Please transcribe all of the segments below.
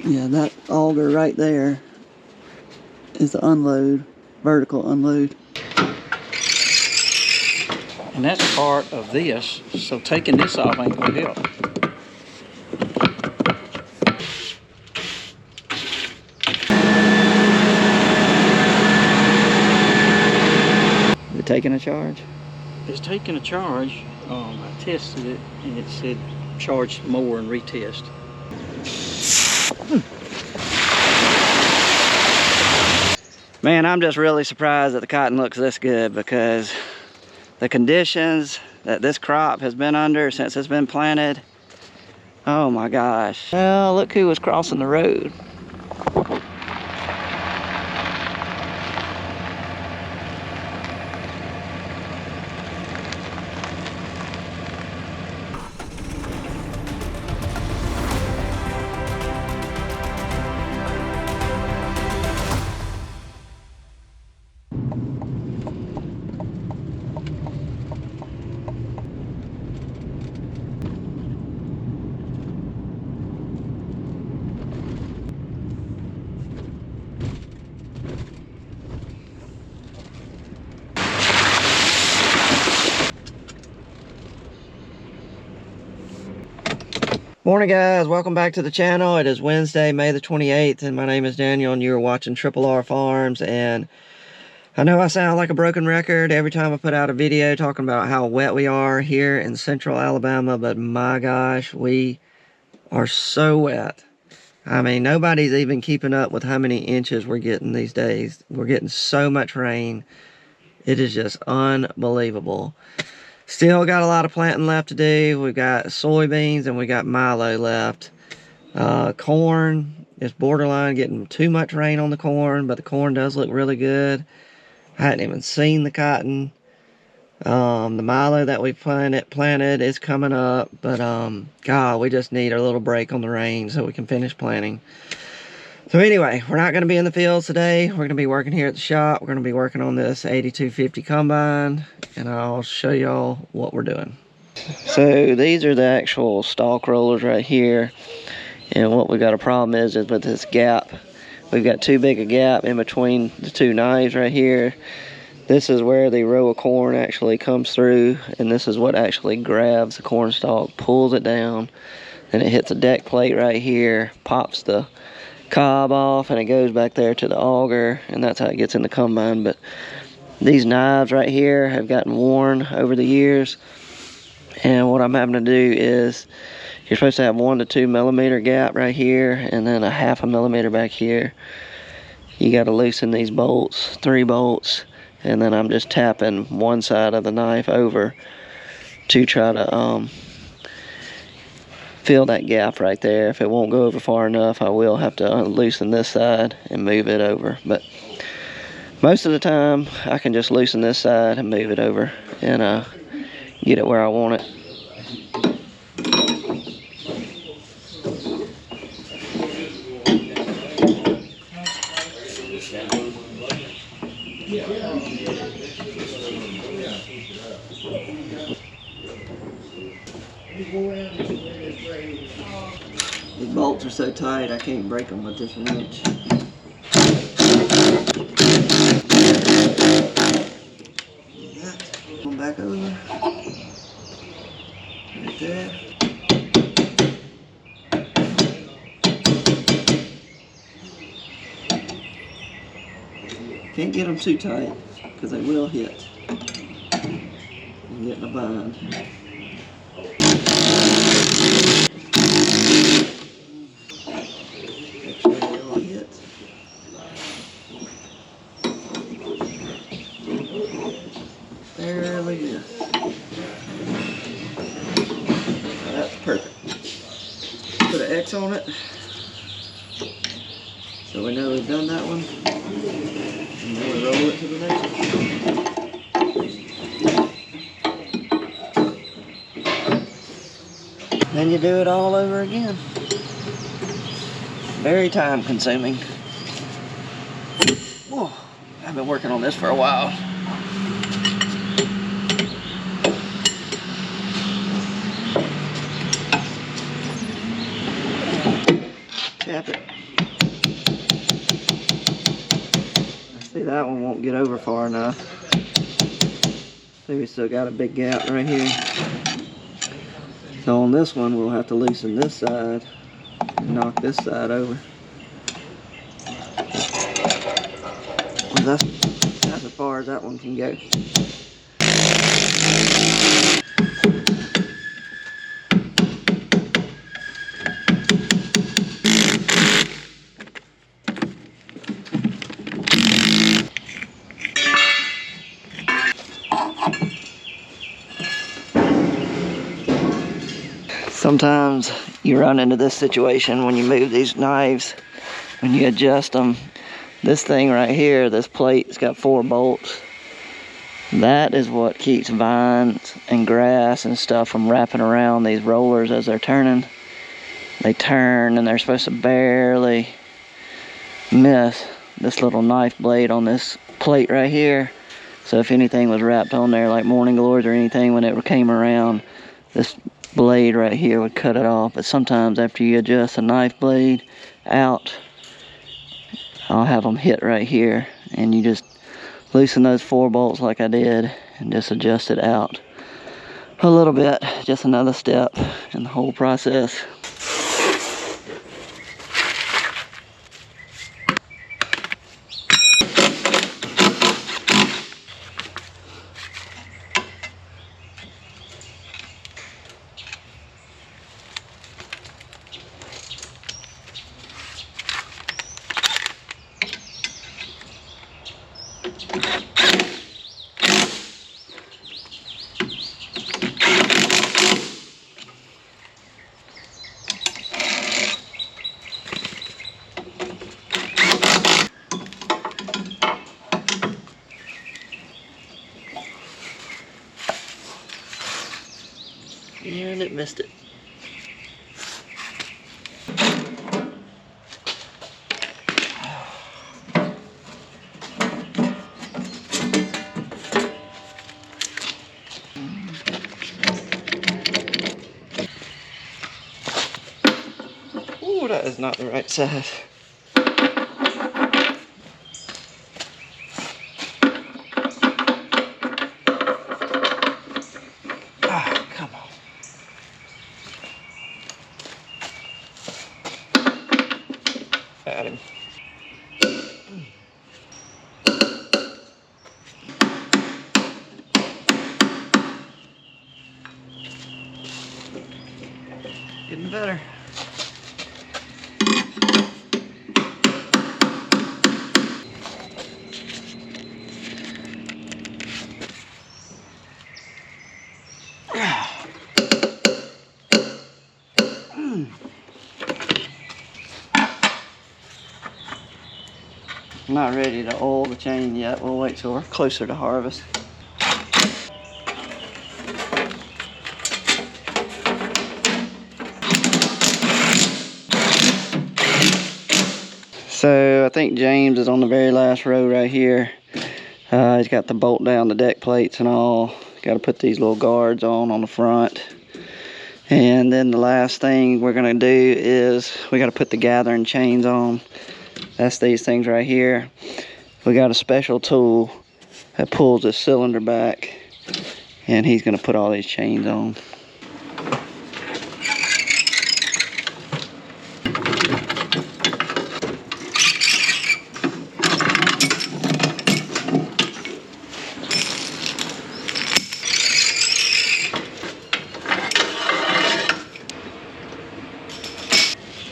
Yeah, that auger right there is the unload, vertical unload. And that's part of this, so taking this off ain't gonna help. Is it taking a charge? It's taking a charge. I tested it and it said charge more and retest. Man, I'm just really surprised that the cotton looks this good, because the conditions that this crop has been under since it's been planted, oh my gosh. Well, look who was crossing the road. Morning guys, welcome back to the channel. It is Wednesday, May the 28th, and my name is Daniel and you are watching Triple R Farms. And I know I sound like a broken record every time I put out a video talking about how wet we are here in central Alabama, but my gosh, we are so wet. I mean, nobody's even keeping up with how many inches we're getting these days. We're getting so much rain. It is just unbelievable. Still got a lot of planting left to do. We've got soybeans and we got milo left. Corn is borderline getting too much rain on the corn, but the corn does look really good. I hadn't even seen the cotton. The milo that we planted is coming up, but God, we just need a little break on the rain so we can finish planting. So anyway, we're not going to be in the fields today. We're going to be working here at the shop. We're going to be working on this 8250 combine, and I'll show y'all what we're doing. So these are the actual stalk rollers right here, and what we got a problem is with this gap. We've got too big a gap in between the two knives right here. This is where the row of corn actually comes through, and this is what actually grabs the corn stalk, pulls it down, and it hits a deck plate right here, pops the cob off, and it goes back there to the auger, and that's how it gets in the combine. But these knives right here have gotten worn over the years, and what I'm having to do is, you're supposed to have 1 to 2 millimeter gap right here, and then a 1/2 millimeter back here. You got to loosen these bolts, 3 bolts, and then I'm just tapping one side of the knife over to try to fill that gap right there. If it won't go over far enough, I will have to loosen this side and move it over. But most of the time, I can just loosen this side and move it over and get it where I want it. These bolts are so tight I can't break them with this wrench. Come back over. Right there. Can't get them too tight because they will hit and get in a bind. Barely miss. That's perfect. Put an X on it so we know we've done that one. And then we roll it to the next one. Then you do it all over again. Very time consuming. Oh, I've been working on this for a while. Tap it. that one won't get over far enough. See, we still got a big gap right here. So on this one, we'll have to loosen this side and knock this side over. Well, that's as far as that one can go. Sometimes you run into this situation when you move these knives, when you adjust them. This thing right here, this plate's got 4 bolts. That is what keeps vines and grass and stuff from wrapping around these rollers as they're turning. They turn and they're supposed to barely miss this little knife blade on this plate right here. So if anything was wrapped on there, like morning glories or anything, when it came around, this blade right here would cut it off. But sometimes after you adjust the knife blade out, I'll have them hit right here, and you just loosen those 4 bolts like I did and just adjust it out a little bit. Just another step in the whole process. And it missed it. Ooh, that is not the right side. Ah, come on. Got him. Getting better. I'm not ready to oil the chain yet. We'll wait till we're closer to harvest. So I think James is on the very last row right here. He's got the bolt down, the deck plates and all. Got to put these little guards on the front. And then the last thing we're gonna do is we got to put the gathering chains on. That's these things right here. We got a special tool that pulls this cylinder back, and he's gonna put all these chains on.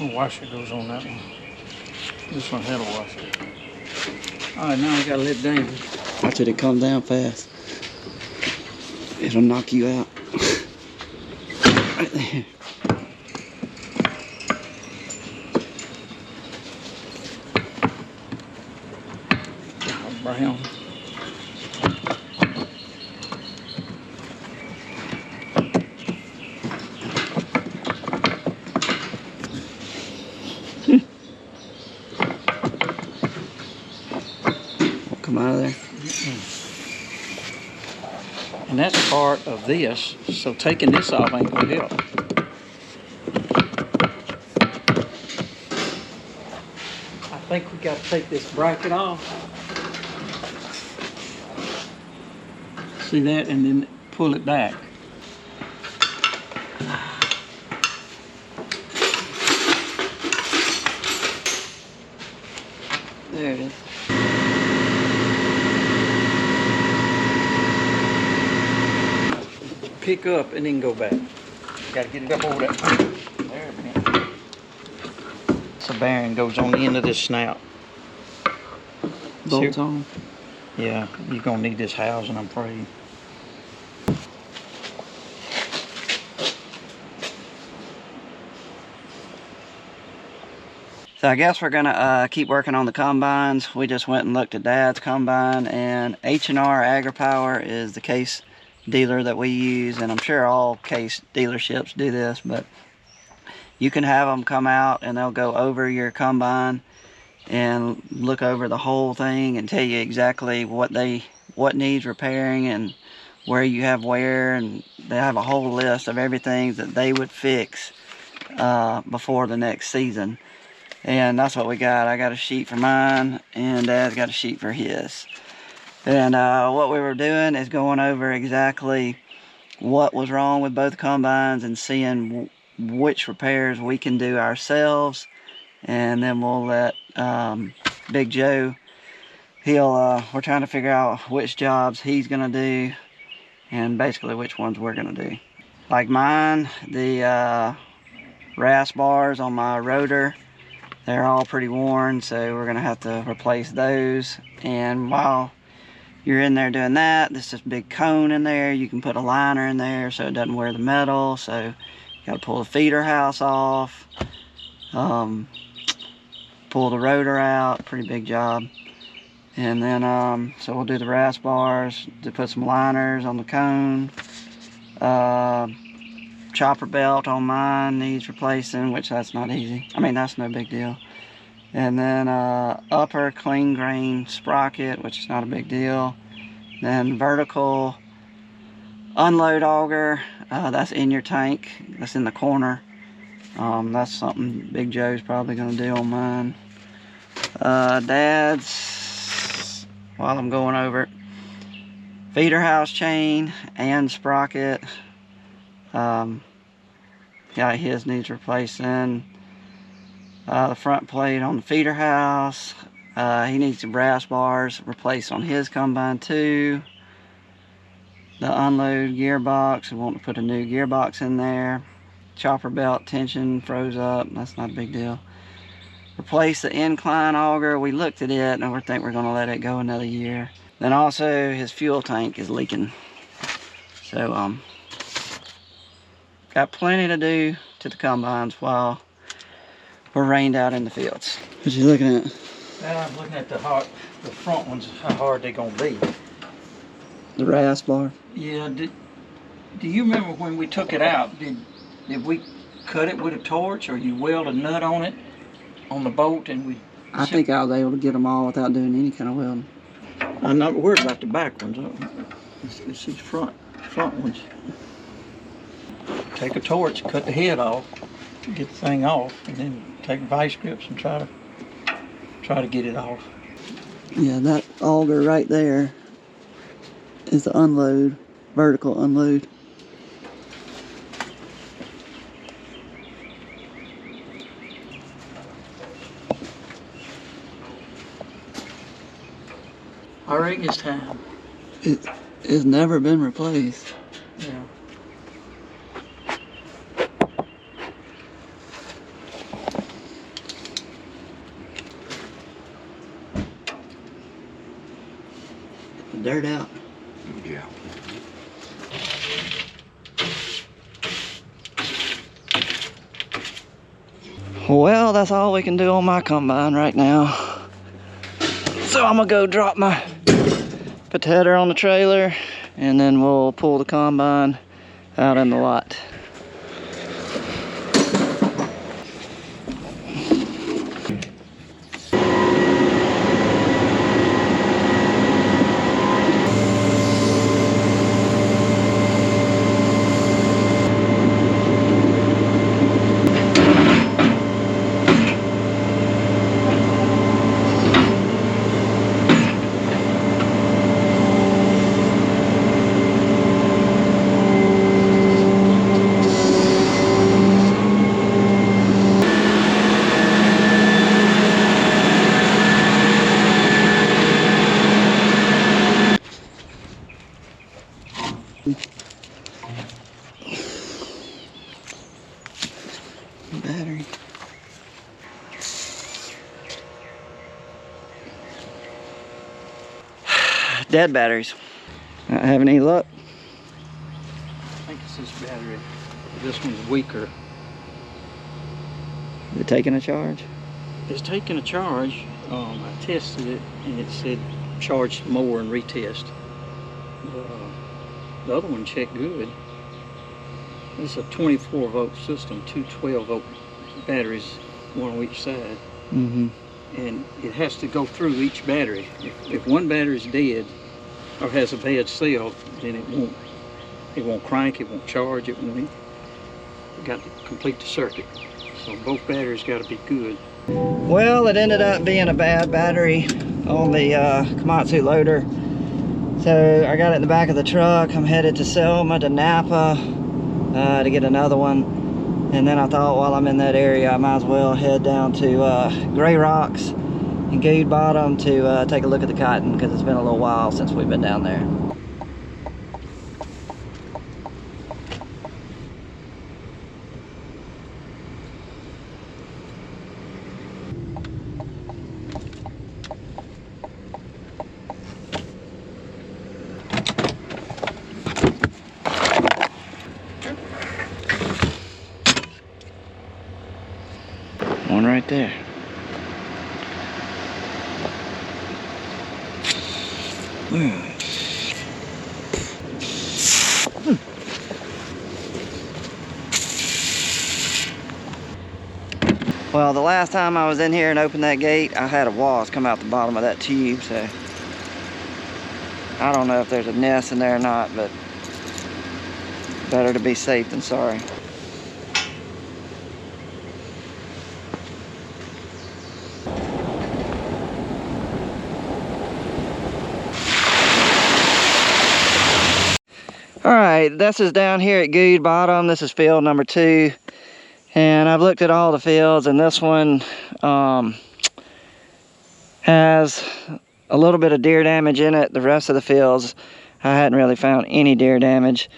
A washer goes on that one. This one had a washer. Alright, now I gotta let it down. Watch it come down fast. It'll knock you out. Right there. Brown. Come out of there. And that's part of this, so taking this off ain't gonna help. I think we gotta take this bracket off. See that? And then pull it back. There it is. Pick up and then go back. Gotta get it up over that. There it is. So bearing goes on the end of this snout. Bolts on. Yeah, you're gonna need this housing, I'm afraid. So I guess we're gonna keep working on the combines. We just went and looked at Dad's combine, and H&R AgriPower is the case dealer that we use, and I'm sure all case dealerships do this, but you can have them come out and they'll go over your combine and look over the whole thing and tell you exactly what needs repairing and where you have wear, and they have a whole list of everything that they would fix before the next season. And that's what we got. I got a sheet for mine, and Dad's got a sheet for his. And what we were doing is going over exactly what was wrong with both combines and seeing which repairs we can do ourselves. And then we'll let Big Joe, we're trying to figure out which jobs he's gonna do and basically which ones we're gonna do. Like mine, the rasp bars on my rotor, they're all pretty worn, so we're gonna have to replace those. And while you're in there doing that, there's this big cone in there. You can put a liner in there so it doesn't wear the metal. So you gotta pull the feeder house off, pull the rotor out, pretty big job. And then, so we'll do the rasp bars, to put some liners on the cone. Chopper belt on mine needs replacing, which that's not easy. I mean, that's no big deal. And then upper clean grain sprocket, which is not a big deal. Then vertical unload auger, that's in your tank, that's in the corner. That's something Big Joe's probably gonna do on mine. Dad's, while I'm going over it, feeder house chain and sprocket. Yeah, his needs replacing. The front plate on the feeder house. He needs the brass bars replaced on his combine too. The unload gearbox, we want to put a new gearbox in there. Chopper belt tension froze up, that's not a big deal. Replace the incline auger, we looked at it and we think we're gonna let it go another year. Then also his fuel tank is leaking. So got plenty to do to the combines while we're rained out in the fields. What you looking at? I'm looking at the front ones, how hard they're gonna be. The rasp bar? Yeah, do you remember when we took it out, did we cut it with a torch, or you weld a nut on it, on the bolt, and we... I think I was able to get them all without doing any kind of welding. I'm not worried about the back ones. It's these front ones. Take a torch, cut the head off to get the thing off, and then take vice grips and try to get it off. Yeah, that auger right there is the unload, vertical unload. I reckon it's time. It's never been replaced. Yeah. Dirt out. Yeah. Well, that's all we can do on my combine right now. So I'm gonna go drop my potato on the trailer, and then we'll pull the combine out in the lot. Battery. Dead batteries. Not having any luck. I think it's this battery. This one's weaker. Is it taking a charge? It's taking a charge. I tested it and it said charge more and retest. The other one checked good. This is a 24 volt system, two 12 volt batteries, one on each side. Mm-hmm. And it has to go through each battery. If one battery is dead or has a bad cell, then it won't crank, it won't charge, it got to complete the circuit. So both batteries got to be good. Well, it ended up being a bad battery on the Komatsu loader. So I got it in the back of the truck. I'm headed to Selma to Napa to get another one. And then I thought while I'm in that area, I might as well head down to Gray Rocks and Goode Bottom to take a look at the cotton, because it's been a little while since we've been down there. One right there. Well, the last time I was in here and opened that gate, I had a wasp come out the bottom of that tube, so I don't know if there's a nest in there or not, but better to be safe than sorry. Alright, this is down here at Goode Bottom. This is field number 2. And I've looked at all the fields, and this one has a little bit of deer damage in it. The rest of the fields, I hadn't really found any deer damage.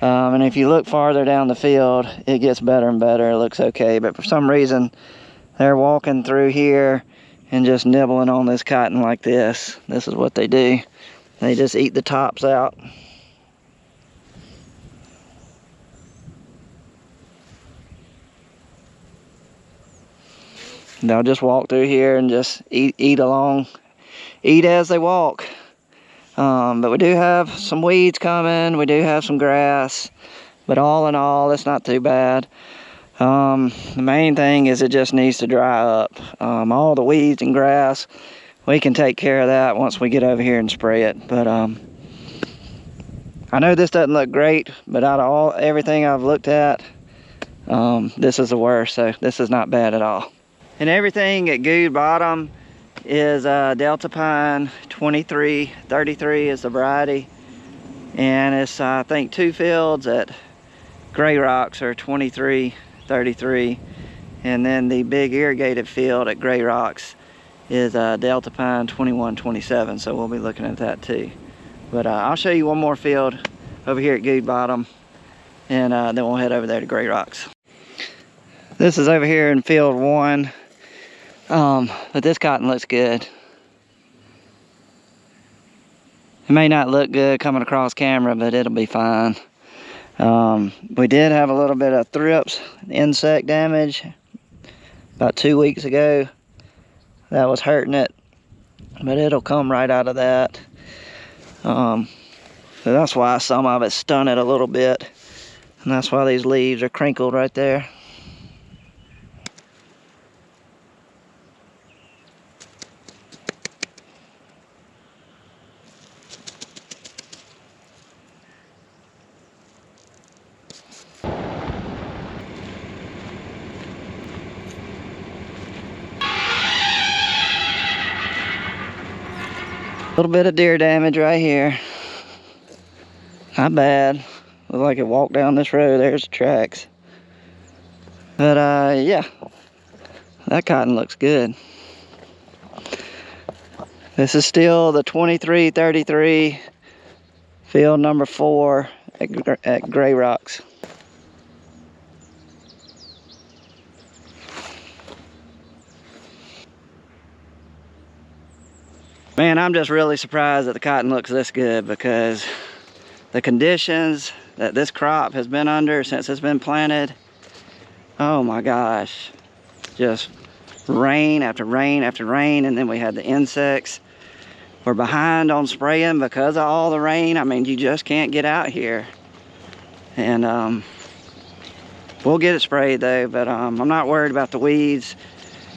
And if you look farther down the field, it gets better and better. It looks okay, but for some reason, they're walking through here and just nibbling on this cotton like this. This is what they do. They just eat the tops out. They'll just walk through here and just eat along, eat as they walk. But we do have some weeds coming, we do have some grass, but all in all, it's not too bad. The main thing is it just needs to dry up. All the weeds and grass, we can take care of that once we get over here and spray it. But I know this doesn't look great, but out of everything I've looked at, this is the worst, so this is not bad at all. And everything at Goode Bottom is Delta Pine 2333 is the variety. And it's, I think, 2 fields at Gray Rocks are 2333. And then the big irrigated field at Gray Rocks is Delta Pine 2127. So we'll be looking at that too. But I'll show you one more field over here at Goode Bottom. And then we'll head over there to Gray Rocks. This is over here in field 1. But this cotton looks good. It may not look good coming across camera, but it'll be fine. We did have a little bit of thrips, insect damage, about 2 weeks ago. That was hurting it, but it'll come right out of that. So that's why some of it stunted a little bit. And that's why these leaves are crinkled right there. A little bit of deer damage right here. Not bad. Looks like it walked down this road. There's the tracks. But yeah, that cotton looks good. This is still the 2333 field number 4 at Gray Rocks. Man, I'm just really surprised that the cotton looks this good, because the conditions that this crop has been under since it's been planted, oh my gosh, just rain after rain after rain. And then we had the insects. We're behind on spraying because of all the rain. I mean, you just can't get out here. And we'll get it sprayed though, but I'm not worried about the weeds.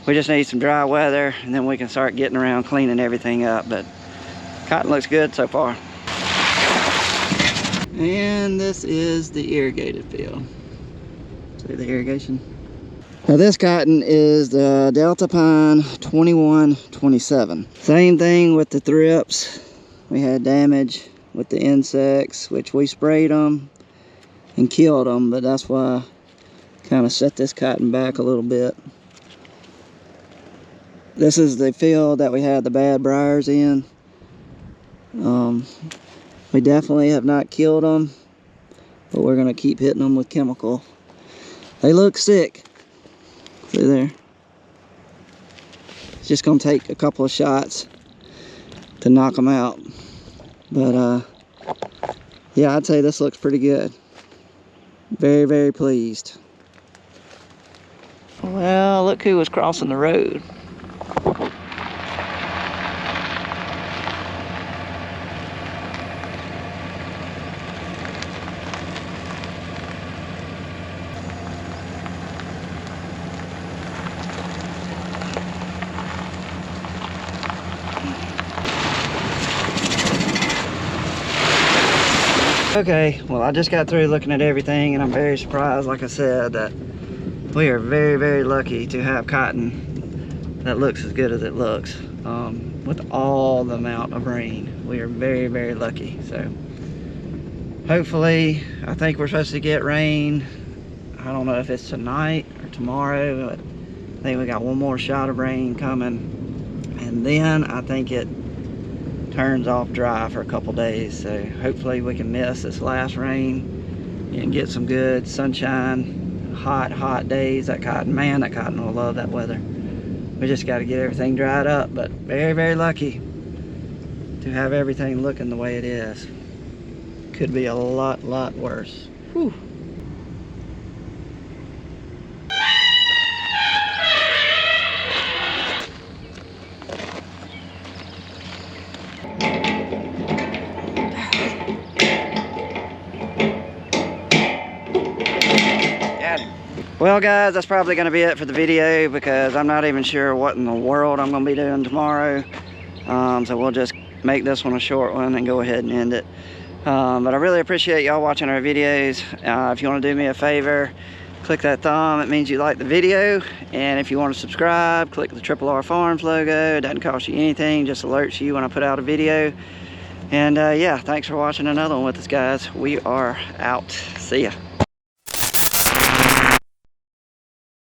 We just need some dry weather, and then we can start getting around cleaning everything up. But cotton looks good so far. And this is the irrigated field. See the irrigation? Now this cotton is the Delta Pine 2127. Same thing with the thrips. We had damage with the insects, which we sprayed them and killed them, but that's why I kind of set this cotton back a little bit. This is the field that we had the bad briars in. We definitely have not killed them, but we're gonna keep hitting them with chemical. They look sick. See there? It's just gonna take a couple of shots to knock them out. But yeah, I'd say this looks pretty good. Very, very pleased. Well, look who was crossing the road. Okay, well, I just got through looking at everything, and I'm very surprised, like I said, that we are very, very lucky to have cotton that looks as good as it looks. With all the amount of rain, we are very, very lucky. So hopefully, I think we're supposed to get rain. I don't know if it's tonight or tomorrow, but I think we got one more shot of rain coming, and then I think it turns off dry for a couple days. So hopefully we can miss this last rain and get some good sunshine, hot days. That cotton will love that weather. We just got to get everything dried up, but very, very lucky to have everything looking the way it is. Could be a lot worse. Whew. Well guys, that's probably going to be it for the video, because I'm not even sure what in the world I'm going to be doing tomorrow. So we'll just make this one a short one and go ahead and end it. But I really appreciate y'all watching our videos. If you want to do me a favor, click that thumb. It means you like the video. And if you want to subscribe, click the Triple R Farms logo. It doesn't cost you anything, just alerts you when I put out a video. And yeah, thanks for watching another one with us, guys. We are out. See ya.